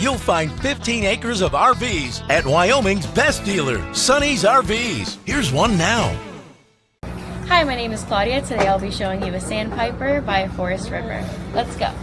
you'll find 15 acres of RVs at Wyoming's best dealer, Sonny's RVs. Here's one now. Hi, my name is Claudia. Today I'll be showing you a Sandpiper by Forest River. Let's go.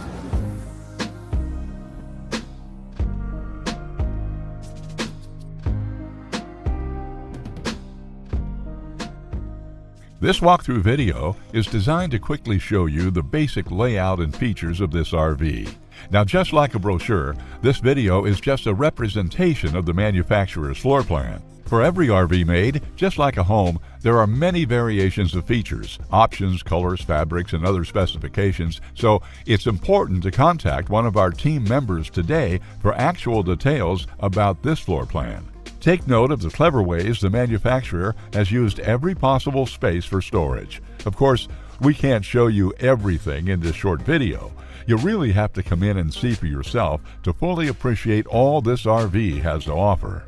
This walkthrough video is designed to quickly show you the basic layout and features of this RV. Now, just like a brochure, this video is just a representation of the manufacturer's floor plan. For every RV made, just like a home, there are many variations of features, options, colors, fabrics, and other specifications, so it's important to contact one of our team members today for actual details about this floor plan. Take note of the clever ways the manufacturer has used every possible space for storage. Of course, we can't show you everything in this short video. You really have to come in and see for yourself to fully appreciate all this RV has to offer.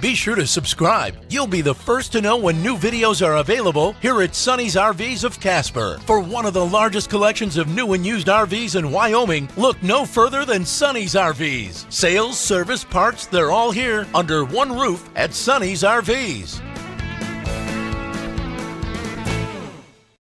Be sure to subscribe. You'll be the first to know when new videos are available here at Sonny's RVs of Casper. For one of the largest collections of new and used RVs in Wyoming, look no further than Sonny's RVs. Sales, service, parts, they're all here under one roof at Sonny's RVs.